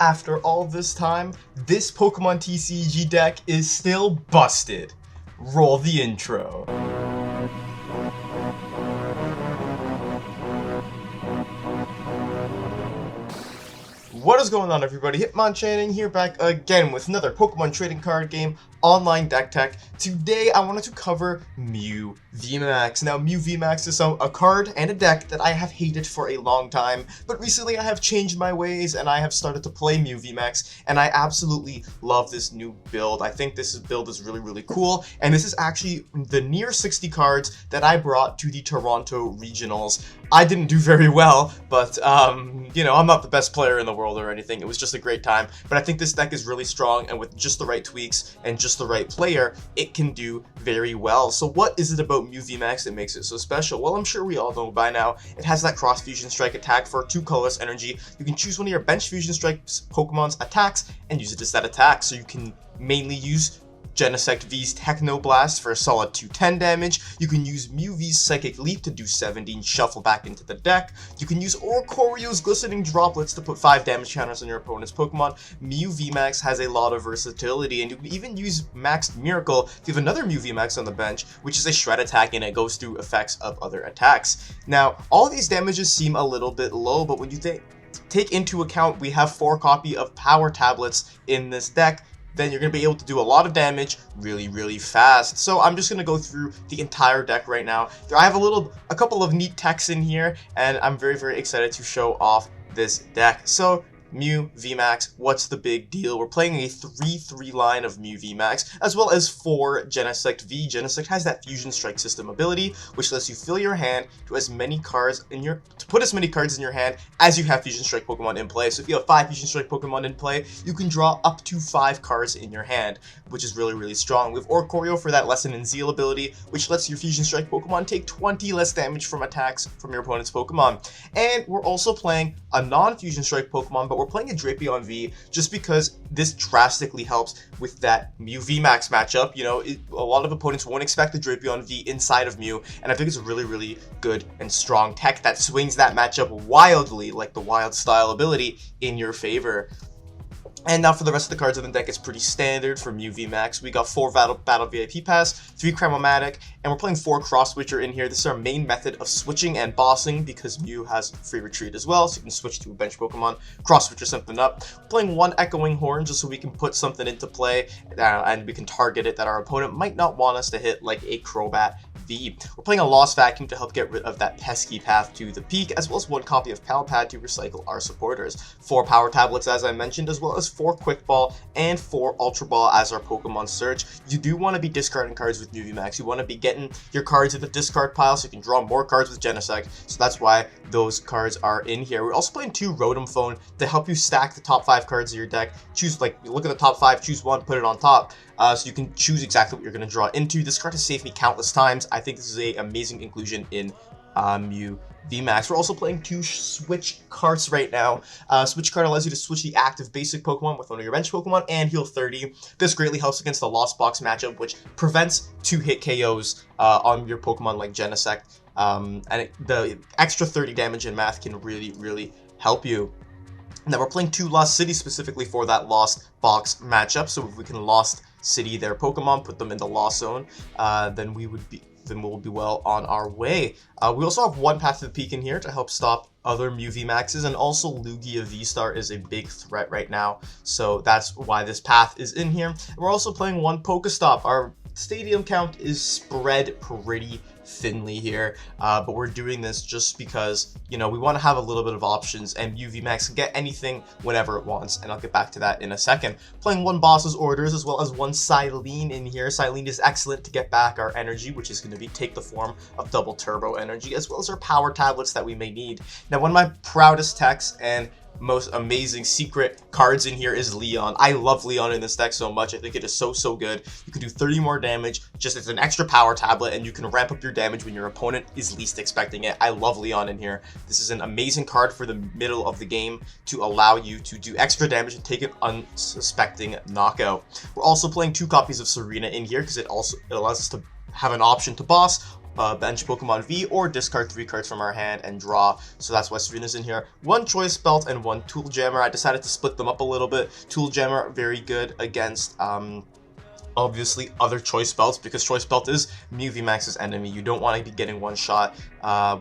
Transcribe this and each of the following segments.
After all this time, this Pokemon TCG deck is still busted. Roll the intro. What is going on, everybody? Hitmonchanting here, back again with another Pokemon trading card game online deck tech. Today I wanted to cover Mew VMAX. Now, Mew VMAX is a card and a deck that I have hated for a long time, but recently I have changed my ways and I have started to play Mew VMAX, and I absolutely love this new build. I think this build is really cool, and this is actually the near 60 cards that I brought to the Toronto Regionals. I didn't do very well, but you know, I'm not the best player in the world or anything. It was just a great time, but I think this deck is really strong, and with just the right tweaks and just the right player, it can do very well. So what is it about Mew VMAX that makes it so special? Well, I'm sure we all know by now. It has that Cross Fusion Strike attack for 2 colorless energy. You can choose one of your bench Fusion Strike Pokemon's attacks and use it as that attack. So you can mainly use Genesect V's Techno Blast for a solid 210 damage. You can use Mew V's Psychic Leap to do 70 and shuffle back into the deck. You can use Oricorio's Glistening Droplets to put 5 damage counters on your opponent's Pokemon. Mew VMAX has a lot of versatility, and you can even use Maxed Miracle if you have another Mew VMAX on the bench, which is a shred attack, and it goes through effects of other attacks. Now, all these damages seem a little bit low, but when you take into account we have 4 copies of Power Tablets in this deck, then you're going to be able to do a lot of damage really fast. So I'm just going to go through the entire deck right now. I have a couple of neat techs in here, and I'm very excited to show off this deck. So Mew VMAX, what's the big deal? We're playing a 3-3 line of Mew VMAX, as well as 4 Genesect V. Genesect has that Fusion Strike system ability, which lets you fill your hand to put as many cards in your hand as you have Fusion Strike Pokemon in play. So if you have 5 Fusion Strike Pokemon in play, you can draw up to 5 cards in your hand, which is really strong. We have Oricorio for that Lesson in Zeal ability, which lets your Fusion Strike Pokemon take 20 less damage from attacks from your opponent's Pokemon. And we're also playing a non-Fusion Strike Pokemon, but we're playing a Drapion V just because this drastically helps with that Mew VMAX matchup. You know, a lot of opponents won't expect the Drapion V inside of Mew, and I think it's a really good and strong tech that swings that matchup wildly, like the Wild Style ability, in your favor. And now for the rest of the cards in the deck, it's pretty standard for Mew VMAX. We got 4 Battle VIP Pass, 3 Cramomatic, and we're playing 4 Cross Switcher in here. This is our main method of switching and bossing because Mew has free retreat as well, so you can switch to a bench Pokemon, Cross Switcher something up. We're playing 1 Echoing Horn just so we can put something into play and we can target it that our opponent might not want us to hit, like a Crobat V. We're playing a Lost Vacuum to help get rid of that pesky path to the peak, as well as 1 copy of Palpad to recycle our supporters. 4 Power Tablets, as I mentioned, as well as 4 Quick Ball and 4 Ultra Ball as our Pokemon search. You do want to be discarding cards with Mew VMAX. You want to be getting your cards in the discard pile so you can draw more cards with Genesect. So that's why those cards are in here. We're also playing 2 Rotom Phone to help you stack the top 5 cards of your deck. Choose, like, you look at the top 5, choose 1, put it on top. So you can choose exactly what you're going to draw into. This card has saved me countless times. I think this is an amazing inclusion in Mew VMAX. We're also playing 2 Switch Carts right now. Switch Cart allows you to switch the active basic Pokemon with one of your bench Pokemon and heal 30. This greatly helps against the Lost Box matchup, which prevents 2-hit KOs on your Pokemon like Genesect. The extra 30 damage in math can really help you. Now we're playing 2 Lost City specifically for that Lost Box matchup. So if we can Lost City their Pokemon, put them in the Lost Zone, then we'll be well on our way. We also have 1 Path to the Peak in here to help stop other Mew VMAXs, and also Lugia VSTAR is a big threat right now, so that's why this path is in here. And we're also playing 1 PokéStop. Our stadium count is spread pretty thinly here, but we're doing this just because, you know, we want to have a little bit of options, and Mew VMAX can get anything whenever it wants, and I'll get back to that in a second. Playing 1 Boss's Orders as well as 1 Silene in here. Silene is excellent to get back our energy, which is going to take the form of double turbo energy, as well as our Power Tablets that we may need. Now, one of my proudest techs and most amazing secret cards in here is Leon. I love Leon in this deck so much. I think it is so good. You can do 30 more damage just as an extra Power Tablet, and you can ramp up your damage when your opponent is least expecting it. I love Leon in here. This is an amazing card for the middle of the game to allow you to do extra damage and take an unsuspecting knockout. We're also playing 2 copies of Serena in here because it allows us to have an option to boss bench Pokemon V or discard 3 cards from our hand and draw. So that's why Serena's in here. 1 Choice Belt and 1 Tool Jammer. I decided to split them up a little bit. Tool Jammer, very good against obviously other Choice Belts, because Choice Belt is Mew VMAX's enemy. You don't want to be getting one shot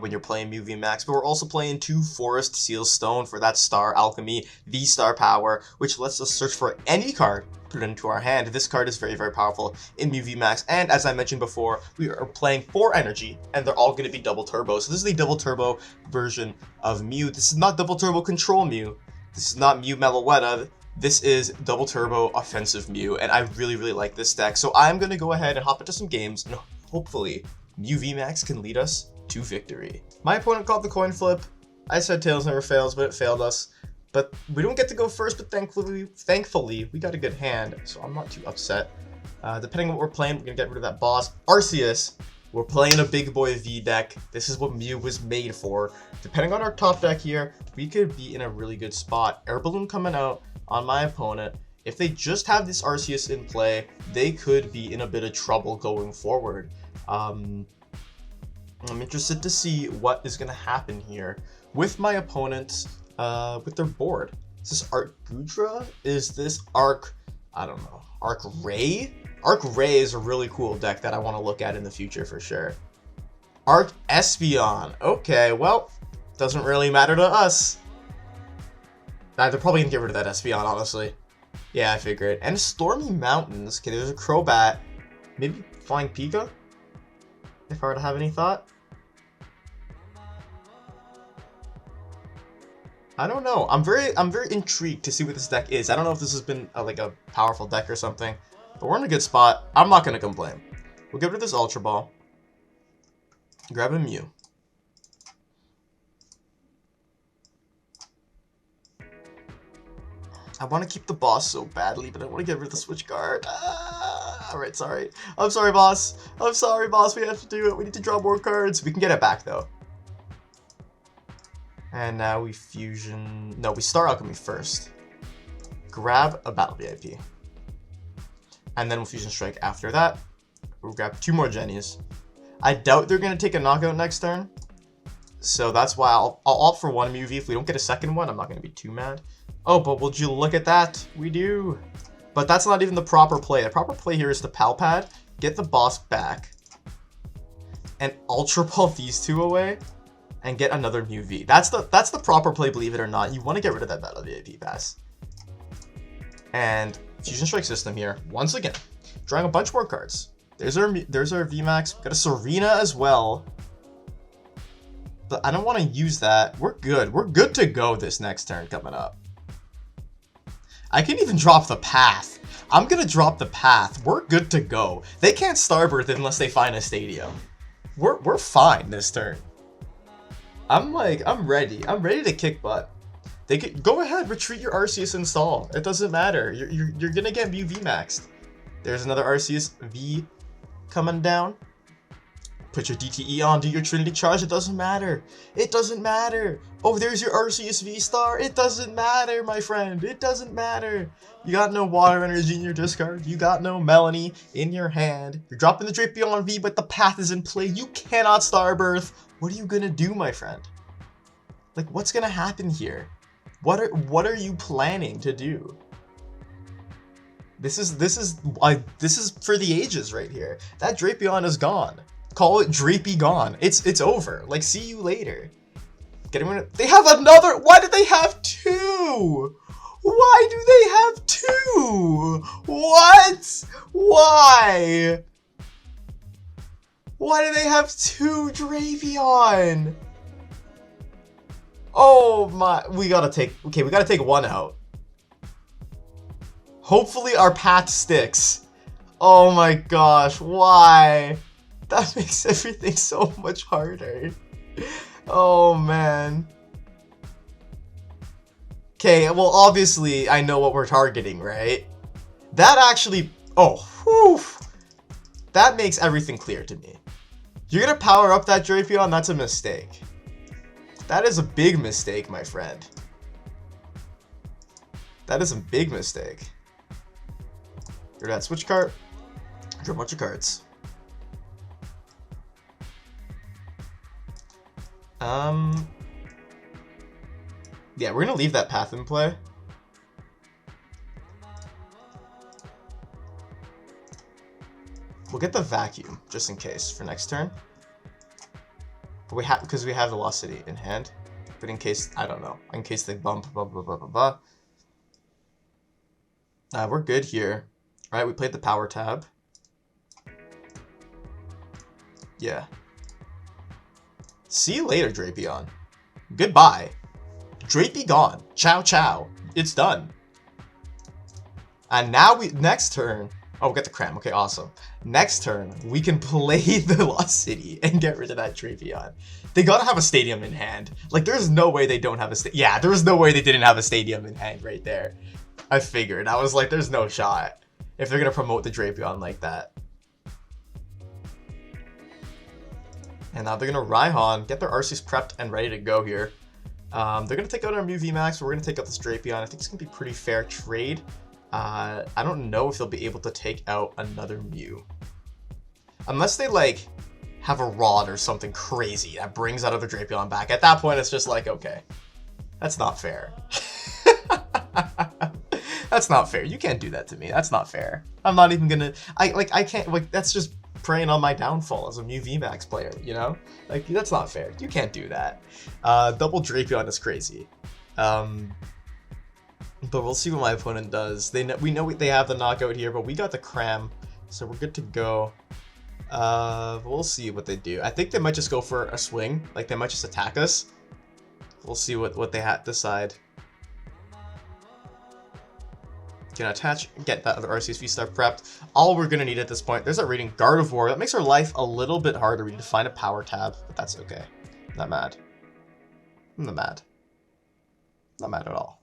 when you're playing Mew VMAX, but we're also playing 2 Forest Seal Stone for that Star Alchemy VSTAR power, which lets us search for any card, put it into our hand. This card is very, very powerful in Mew VMAX, and as I mentioned before, we are playing 4 energy, and they're all going to be double turbo. So this is a double turbo version of Mew. This is not double turbo control Mew. This is not Mew Meloetta. This is double turbo offensive Mew, and I really, really like this deck. So I'm going to go ahead and hop into some games, and hopefully Mew VMAX can lead us to victory. My opponent called the coin flip. I said tails never fails, but it failed us. But we don't get to go first, but thankfully we got a good hand, so I'm not too upset. Depending on what we're playing, we're going to get rid of that boss. Arceus. We're playing a big boy V deck. This is what Mew was made for. Depending on our top deck here, we could be in a really good spot. Air Balloon coming out on my opponent. If they just have this Arceus in play, they could be in a bit of trouble going forward. I'm interested to see what is going to happen here with my opponent, with their board. Is this Arc Gudra? Is this Arc, I don't know, Arc Ray? Arc Ray is a really cool deck that I want to look at in the future for sure. Arc Espeon. Okay, well, doesn't really matter to us. They're probably going to get rid of that Espeon, honestly. Yeah, I figured. And Stormy Mountains. Okay, there's a Crobat. Maybe Flying Pika? If I were to have any thought. I don't know. I'm very intrigued to see what this deck is. I don't know if this has been like a powerful deck or something. But we're in a good spot. I'm not going to complain. We'll get rid of this Ultra Ball. Grab a Mew. I want to keep the boss so badly, but I want to get rid of the Switch Cart. Alright, sorry. I'm sorry, boss. I'm sorry, boss. We have to do it. We need to draw more cards. We can get it back, though. And now we fusion... No, we Star Alchemy first. Grab a Battle VIP. And then we'll Fusion Strike after that. We'll grab 2 more Jennies. I doubt they're going to take a knockout next turn. So that's why I'll opt for 1 Mew V. If we don't get a second one, I'm not going to be too mad. Oh, but would you look at that? We do. But that's not even the proper play. The proper play here is to Pal Pad, get the boss back, and Ultra Ball these 2 away, and get another Mew V. That's the proper play, believe it or not. You want to get rid of that Battle VIP pass. And Fusion Strike system here, once again, drawing a bunch more cards. There's our VMAX. We've got a Serena as well. But I don't want to use that. We're good. We're good to go this next turn coming up. I can even drop the Path. I'm going to drop the Path. We're good to go. They can't Starbirth unless they find a Stadium. We're fine this turn. I'm ready. I'm ready to kick butt. They could go ahead, retreat your Arceus install. It doesn't matter. You're gonna get Mew VMAXed. There's another Arceus V coming down. Put your DTE on, do your Trinity Charge. It doesn't matter. It doesn't matter. Oh, there's your Arceus V-Star. It doesn't matter, my friend. It doesn't matter. You got no Water Energy in your discard. You got no Melanie in your hand. You're dropping the Drapion V, but the Path is in play. You cannot Starbirth. What are you gonna do, my friend? Like, what's gonna happen here? What are you planning to do? This is for the ages right here. That Drapion is gone. Call it Drapey gone. It's over. Like, see you later. They have another. Why do they have 2? Why do they have 2? What? Why? Why do they have 2 Drapion? Oh my, we gotta take 1 out. Hopefully our path sticks. Oh my gosh, why? That makes everything so much harder. Oh man. Okay, well obviously I know what we're targeting, right? That actually, that makes everything clear to me. You're gonna power up that Drapion, that's a mistake. That is a big mistake, my friend. That is a big mistake. You're that Switch Cart. Draw a bunch of cards. Yeah, we're gonna leave that path in play. We'll get the vacuum just in case for next turn. But we have, because we have the Lost City in hand. But in case, I don't know, in case they bump, blah blah blah blah blah. We're good here. All right, we played the Power Tab. Yeah. See you later, Drapion. Goodbye. Drapey gone. Ciao ciao. It's done. And now next turn. Oh, we got the Cram. Okay, awesome. Next turn, we can play the Lost City and get rid of that Drapion. They gotta have a stadium in hand. Like, there's no way they don't have a yeah, there was no way they didn't have a stadium in hand right there. I figured. I was like, there's no shot if they're gonna promote the Drapion like that. And now they're gonna Raihan, get their Arceus prepped and ready to go here. They're gonna take out our Mew VMAX, but we're gonna take out this Drapion. I think it's gonna be a pretty fair trade. I don't know if they'll be able to take out another Mew. Unless they, like, have a Rod or something crazy that brings that other Drapion back. At that point, it's just like, okay, that's not fair. That's not fair. You can't do that to me. That's not fair. I'm not even gonna... I can't... Like, that's just preying on my downfall as a Mew VMAX player, you know? Like, that's not fair. You can't do that. Double Drapion is crazy. But we'll see what my opponent does. We know they have the knockout here, but we got the Cram, so we're good to go. We'll see what they do. I think they might just go for a swing. Like, they might just attack us. We'll see what they decide. Can attach, get that other Arceus VSTAR prepped. All we're gonna need at this point, there's a reading Gardevoir. That makes our life a little bit harder. We need to find a Power Tab, but that's okay. I'm not mad. I'm not mad. Not mad at all.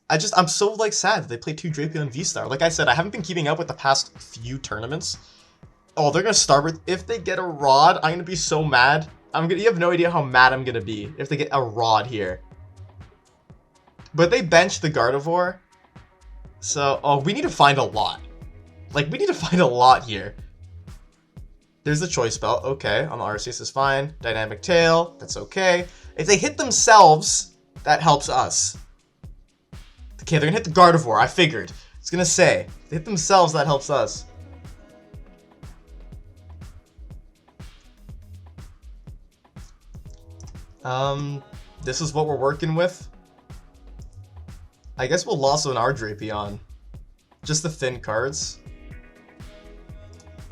I'm so, like, sad that they played 2 Drapion VSTAR. Like I said, I haven't been keeping up with the past few tournaments. Oh, they're gonna start with, if they get a Rod, I'm gonna be so mad. You have no idea how mad I'm gonna be if they get a Rod here. But they bench the Gardevoir. So, oh, we need to find a lot. Like, we need to find a lot here. There's the Choice Belt. Okay, on the Arceus is fine. Dynamic Tail, that's okay. If they hit themselves, that helps us. Okay, they're gonna hit the Gardevoir, I figured. It's gonna say, if they hit themselves, that helps us. This is what we're working with. I guess we'll loss on our Drapion. Just the thin cards.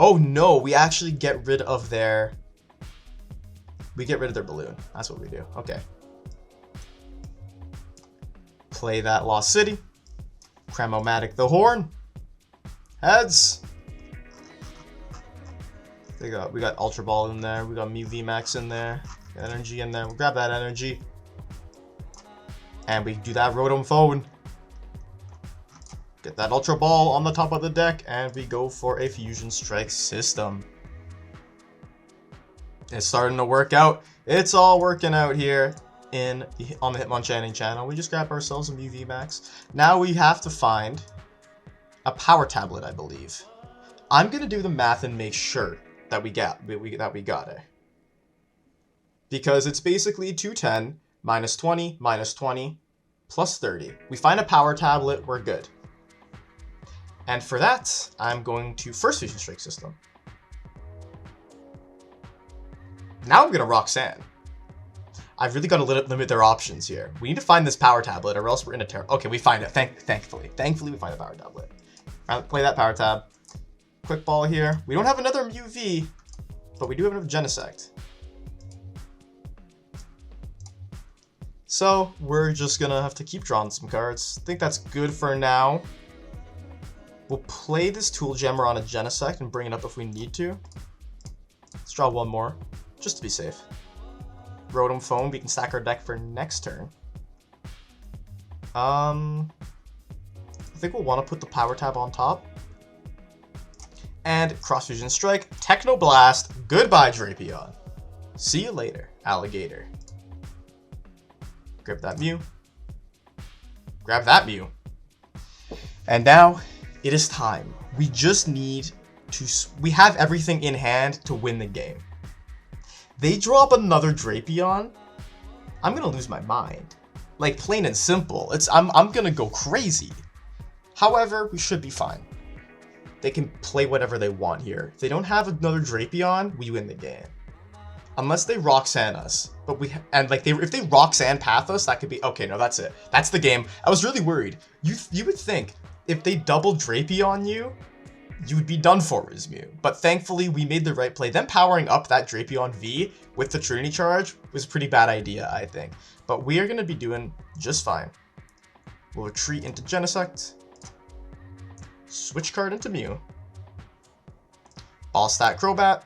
Oh no, we actually get rid of their... We get rid of their balloon. That's what we do. Okay. Play that Lost City. Cramomatic the Horn. Heads. We got Ultra Ball in there. We got Mew VMAX in there. Got energy in there. We'll grab that energy. And we do that Rotom Phone. Get that Ultra Ball on the top of the deck. And we go for a Fusion Strike system. It's starting to work out. It's all working out here on the Hitmonchanting channel. We just grab ourselves a Mew VMAX. Now we have to find a Power Tablet, I believe. I'm gonna do the math and make sure that we got it. Because it's basically 210 minus 20 minus 20 plus 30. We find a Power Tablet, we're good. And for that, I'm going to first Fusion Strike system. Now I'm gonna Roxanne. I've really got to limit their options here. We need to find this Power Tablet or else we're in a terror. Okay, we find it. Thankfully we find the Power Tablet. Play that Power Tab. Quick Ball here. We don't have another Mew V, but we do have another Genesect. So we're just gonna have to keep drawing some cards. I think that's good for now. We'll play this Tool Jammer on a Genesect and bring it up if we need to. Let's draw one more, just to be safe. Rotom Phone, we can stack our deck for next turn. I think we'll want to put the Power Tab on top. And Cross Fusion Strike, Techno Blast, goodbye Drapion. See you later, Alligator. Grab that Mew. Grab that Mew. And now, it is time. We just need to... We have everything in hand to win the game. They drop another Drapion, I'm gonna lose my mind. Like, plain and simple. I'm gonna go crazy. However, we should be fine. They can play whatever they want here. If they don't have another Drapion, we win the game. Unless they Roxanne us. But if they Roxanne Path us, that could be okay. No, that's it. That's the game. I was really worried. You would think if they double Drapion you, you would be done for as Mew. But thankfully, we made the right play. Them powering up that Drapion V with the Trinity Charge was a pretty bad idea, I think. But we are going to be doing just fine. We'll retreat into Genesect. Switch card into Mew. Ball Stat Crobat.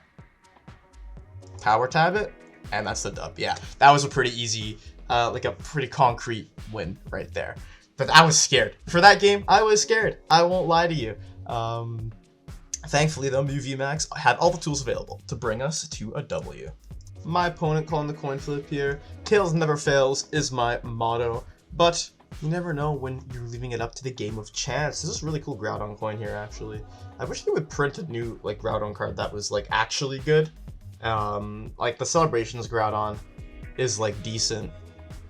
Power Tablet. And that's the dub. Yeah, that was a pretty easy, like a pretty concrete win right there. But I was scared. For that game, I was scared. I won't lie to you. Thankfully, though, Mew VMAX had all the tools available to bring us to a W. My opponent calling the coin flip here. Tails never fails is my motto, but you never know when you're leaving it up to the game of chance. This is really cool Groudon coin here, actually. I wish they would print a new like Groudon card that was like actually good. Like the Celebrations Groudon is like decent.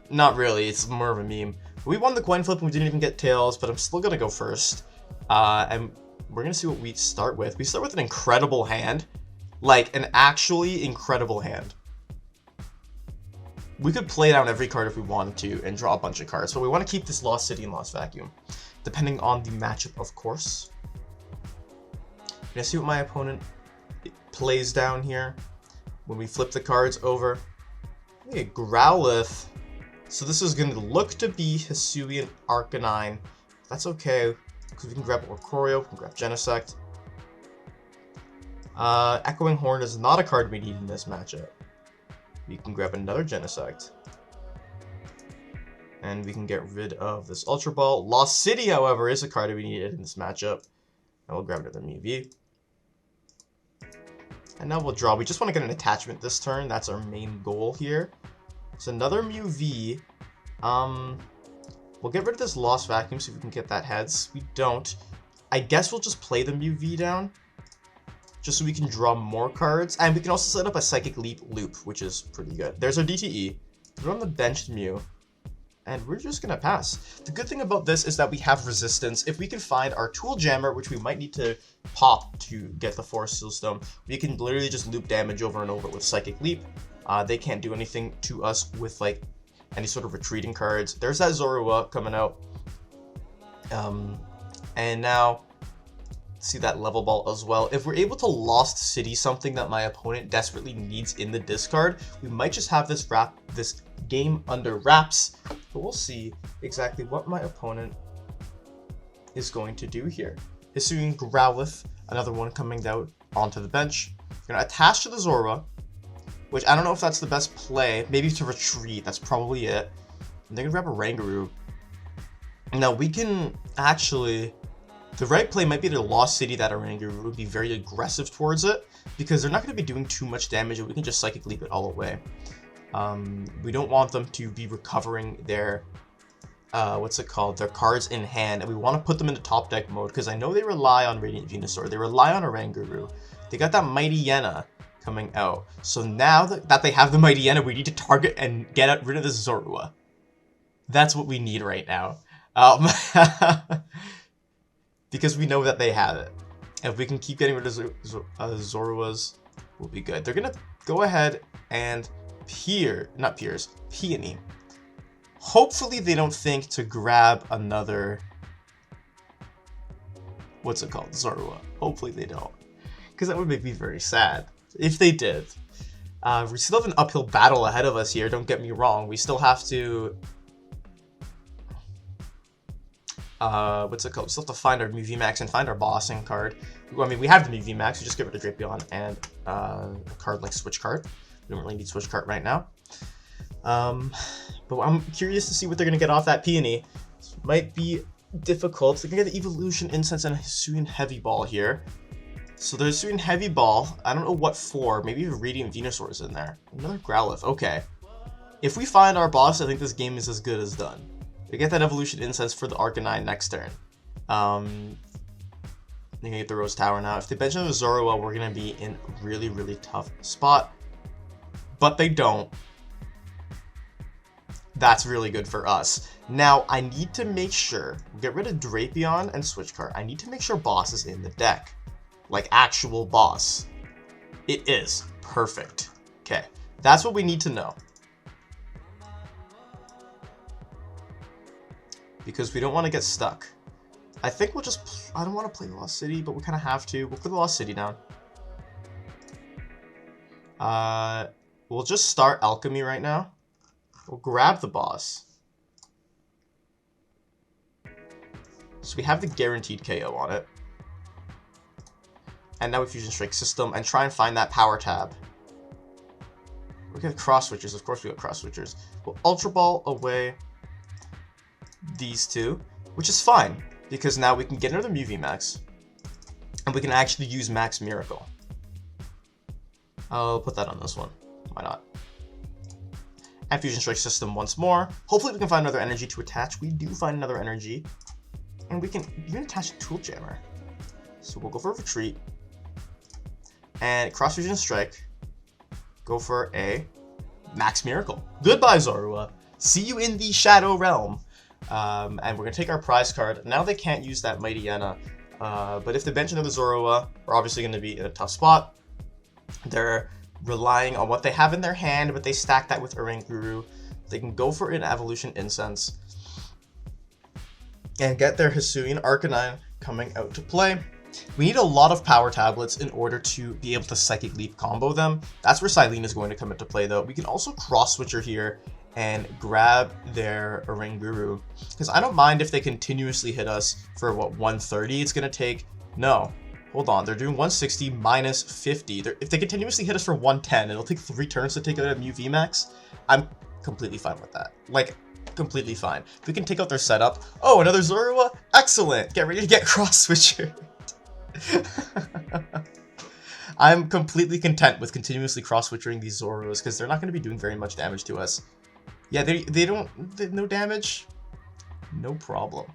Not really, it's more of a meme. We won the coin flip and we didn't even get Tails, but I'm still gonna go first. And we're gonna see what we start with. We start with an incredible hand. Like an actually incredible hand. We could play down every card if we wanted to and draw a bunch of cards, but we want to keep this Lost City and Lost Vacuum, depending on the matchup, of course. We're gonna see what my opponent plays down here when we flip the cards over. Hey, Growlithe. So this is going to look to be Hisuian Arcanine. That's okay, because we can grab Oricorio, we can grab Genesect. Echoing Horn is not a card we need in this matchup. We can grab another Genesect. And we can get rid of this Ultra Ball. Lost City, however, is a card we needed in this matchup. And we'll grab another Mew V. And now we'll draw. We just want to get an attachment this turn. That's our main goal here. So another Mew V. We'll get rid of this Lost Vacuum so we can get that heads. We don't. I guess we'll just play the Mew V down. Just so we can draw more cards. And we can also set up a Psychic Leap loop, which is pretty good. There's our DTE. We're on the benched Mew. And we're just going to pass. The good thing about this is that we have resistance. If we can find our Tool Jammer, which we might need to pop to get the Forest Seal Stone, we can literally just loop damage over and over with Psychic Leap. They can't do anything to us with like any sort of retreating cards. There's that Zorua coming out. And now, see that Level Ball as well. If we're able to Lost City something that my opponent desperately needs in the discard, we might just have this game under wraps. But we'll see exactly what my opponent is going to do here. Hisuian Growlithe, another one coming out onto the bench. We're going to attach to the Zorua, which I don't know if that's the best play. Maybe to retreat, that's probably it. And they're going to grab a Rangaroo. Now we can actually... The right play might be to Lost City that Rangaroo would be very aggressive towards it, because they're not going to be doing too much damage and we can just Psychic Leap it all away. We don't want them to be recovering their, their cards in hand, and we want to put them into top deck mode, because I know they rely on Radiant Venusaur, they rely on a Rangaroo. They got that Mighty Yenna coming out. So now that they have the Mighty Yenna, we need to target and get rid of this Zorua. That's what we need right now. Because we know that they have it. And if we can keep getting rid of Zoruas, we'll be good. They're going to go ahead and Peony. Hopefully they don't think to grab another... What's it called? Zorua. Hopefully they don't. Because that would make me very sad. If they did. We still have an uphill battle ahead of us here, don't get me wrong. We still have to... We still have to find our Mew VMAX and find our bossing card. I mean, we have the Mew VMAX, we just get rid of Drapion and a card like Switch Cart. We don't really need Switch Cart right now. But I'm curious to see what they're going to get off that Peony. This might be difficult. They're going to get the Evolution Incense and a Hisuian Heavy Ball here. So there's Hisuian Heavy Ball. I don't know what for. Maybe even Radiant Venusaur is in there. Another Growlithe. Okay. If we find our boss, I think this game is as good as done. We get that Evolution Incense for the Arcanine next turn. They're gonna get the Rose Tower now. If they bench another Zorua, we're gonna be in a really, really tough spot. but they don't. That's really good for us. Now, I need to make sure, get rid of Drapion and Switch Cart. I need to make sure Boss is in the deck. Like, actual Boss. It is. Perfect. Okay, that's what we need to know. Because we don't want to get stuck. I think we'll just... I don't want to play Lost City, but we kind of have to. We'll put the Lost City down. We'll just start Alchemy right now. We'll grab the Boss. So we have the guaranteed KO on it. And now we Fusion Strike System and try and find that Power Tab. We got Cross Switchers. Of course we got Cross Switchers. We'll Ultra Ball away these two, which is fine, because now we can get another Mew VMAX, and we can actually use Max Miracle. I'll put that on this one. Why not? And Fusion Strike System once more. Hopefully we can find another energy to attach. We do find another energy. And we can even attach a Tool Jammer. So we'll go for a Retreat. And Cross Fusion Strike. Go for a Max Miracle. Goodbye, Zorua. See you in the Shadow Realm. And we're going to take our prize card. Now they can't use that Mightyena. But if they bench another Zorua, we're obviously going to be in a tough spot. They're relying on what they have in their hand, but they stack that with Oranguru. They can go for an Evolution Incense and get their Hisuian Arcanine coming out to play. We need a lot of Power Tablets in order to be able to Psychic Leap combo them. That's where Silene is going to come into play, though. We can also Cross Switcher here and grab their Oranguru, because I don't mind if they continuously hit us for, what, 130 it's going to take? No. Hold on, they're doing 160 minus 50. If they continuously hit us for 110, it'll take 3 turns to take out a Mew VMAX. I'm completely fine with that. Like, completely fine. If we can take out their setup. Oh, another Zorua? Excellent! Get ready to get Cross Switcher. I'm completely content with continuously Cross Switchering these Zoruas, because they're not going to be doing very much damage to us. Yeah, no damage, no problem.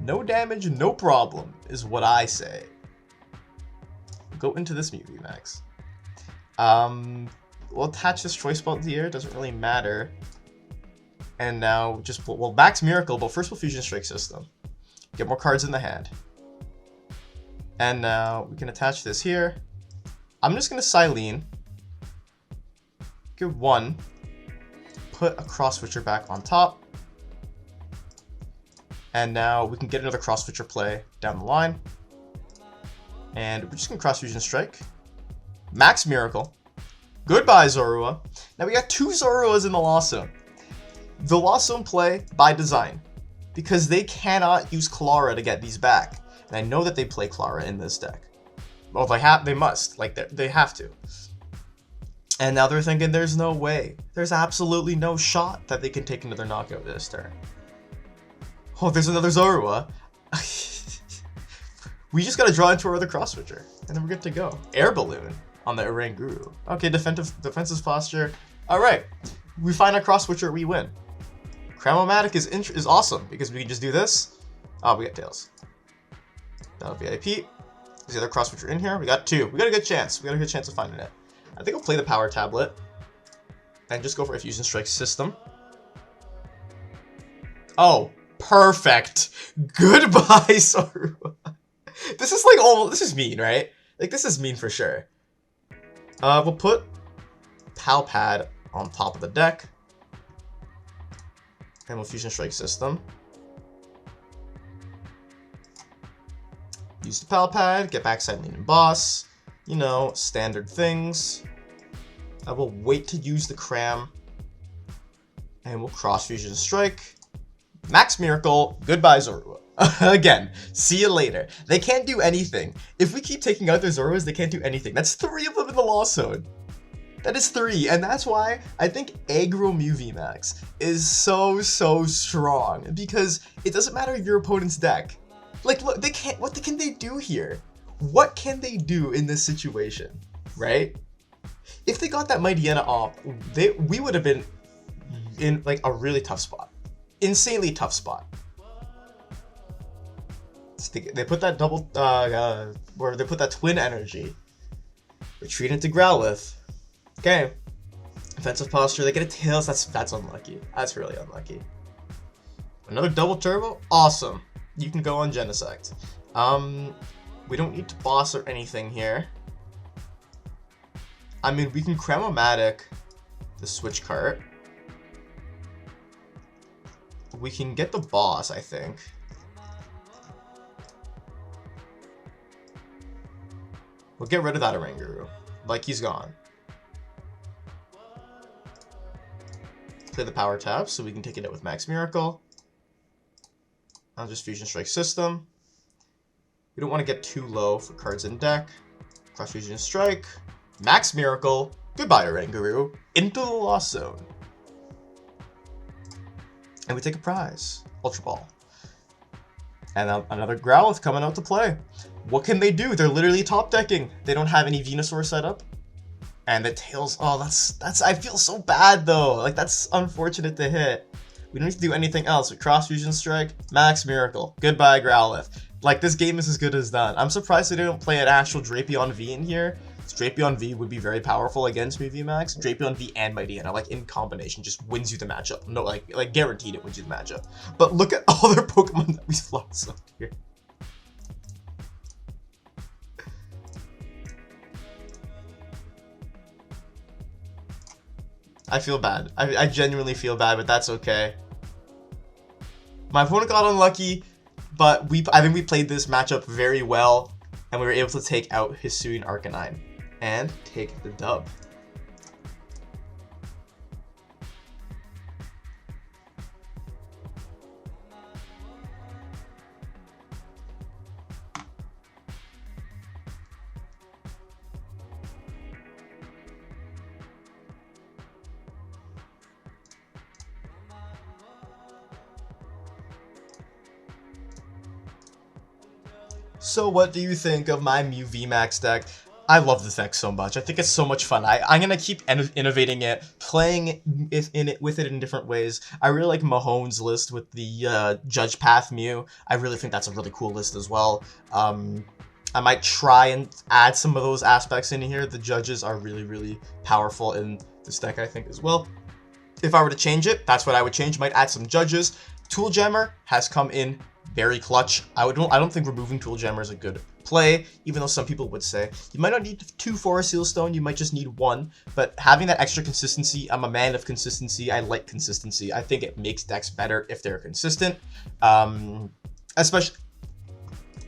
No damage, no problem, is what I say. Go into this Mew VMAX. We'll attach this Choice Belt here, doesn't really matter. And now, just, well, Max Miracle, but first we'll Fusion Strike System. Get more cards in the hand. And now, we can attach this here. I'm just going to Silene. Get 1. Put a Cross Switcher back on top. And now, we can get another Cross Switcher play down the line. And we're just going to Cross Fusion Strike. Max Miracle. Goodbye, Zorua. Now we got 2 Zoruas in the Lost Zone. The Lost Zone play by design, because they cannot use Clara to get these back. And I know that they play Clara in this deck. Well, they must. Like, they have to. And now they're thinking there's no way. There's absolutely no shot that they can take another knockout this turn. Oh, there's another Zorua. We just gotta draw into our other Cross Switcher, and then we're good to go. Air Balloon on the Oranguru. Okay, defensive posture. Alright, we find our Cross Switcher, we win. Cramomatic is awesome, because we can just do this. Oh, we got Tails. That'll VIP. There's the other Cross Switcher in here. We got 2. We got a good chance. We got a good chance of finding it. I think I'll play the Power Tablet and just go for a Fusion Strike System. Oh, perfect. Goodbye, Zorua. This is like this is mean, right? Like, this is mean for sure. We'll put Pal Pad on top of the deck. And we'll Fusion Strike System. Use the Pal Pad, get back Silene and Boss. You know, standard things. I will wait to use the Cram. And we'll Cross Fusion Strike. Max Miracle, goodbye Zorua. Again, see you later. They can't do anything. If we keep taking out their Zoruas, they can't do anything. That's 3 of them in the Lost Zone. That is 3, and that's why I think Aggro Mew VMAX is so strong, because it doesn't matter your opponent's deck. Like, look, what can they do here? What can they do in this situation, right? If they got that Mightyena off, we would have been in, like, a really tough spot. Insanely tough spot. They put that where they put that twin energy. Retreat into Growlithe. Okay. Defensive posture, they get a Tails, that's unlucky. That's really unlucky. Another double turbo? Awesome. You can go on Genesect. We don't need to boss or anything here. I mean, we can Cramomatic the Switch Cart. We can get the boss, I think. We'll get rid of that Oranguru. Like, he's gone. Play the Power Tab so we can take it out with Max Miracle. I'll just Fusion Strike System. We don't want to get too low for cards in deck. Cross Fusion Strike. Max Miracle. Goodbye, Oranguru. Into the Lost Zone. And we take a prize. Ultra Ball. And another Growlithe coming out to play. What can they do? They're literally top decking. They don't have any Venusaur set up. And the Tails, oh, that's I feel so bad though. Like, that's unfortunate to hit. We don't need to do anything else. With Cross Fusion Strike, Max Miracle. Goodbye, Growlithe. Like, this game is as good as done. I'm surprised they didn't play an actual Drapion V in here. Drapion V would be very powerful against Mew VMAX. Drapion V and Mightyena, like, in combination, just wins you the matchup. No, like guaranteed it wins you the matchup. But look at all their Pokemon that we flopped up here. I feel bad. I genuinely feel bad, but that's okay. My opponent got unlucky, but I think we played this matchup very well, and we were able to take out Hisuian Arcanine and take the dub. So what do you think of my Mew VMAX deck? I love this deck so much. I think it's so much fun. I'm gonna keep innovating it, playing with it in different ways. I really like Mahone's list with the Judge Path Mew. I really think that's a really cool list as well. I might try and add some of those aspects in here. The judges are really, really powerful in this deck, I think, as well. If I were to change it, that's what I would change. Might add some judges. Tool Jammer has come in very clutch. I don't think removing Tool Jammer is a good play, even though some people would say you might not need 2 Forest Seal Stone, you might just need 1. But having that extra consistency, I'm a man of consistency. I like consistency. I think it makes decks better if they're consistent, especially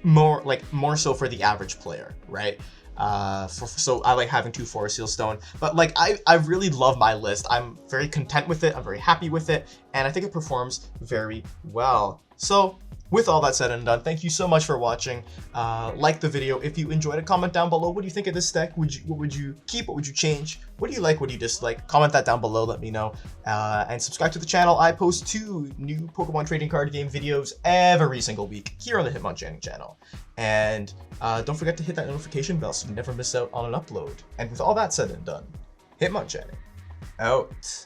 more so for the average player, right? So I like having 2 Forest Seal Stone, but like I really love my list. I'm very content with it. I'm very happy with it, and I think it performs very well. So with all that said and done, thank you so much for watching. Like the video if you enjoyed it. Comment down below. What do you think of this deck? What would you keep? What would you change? What do you like? What do you dislike? Comment that down below. Let me know. And subscribe to the channel. I post 2 new Pokemon trading card game videos every single week here on the Hitmonchanting channel. And don't forget to hit that notification bell so you never miss out on an upload. And with all that said and done, Hitmonchanting out.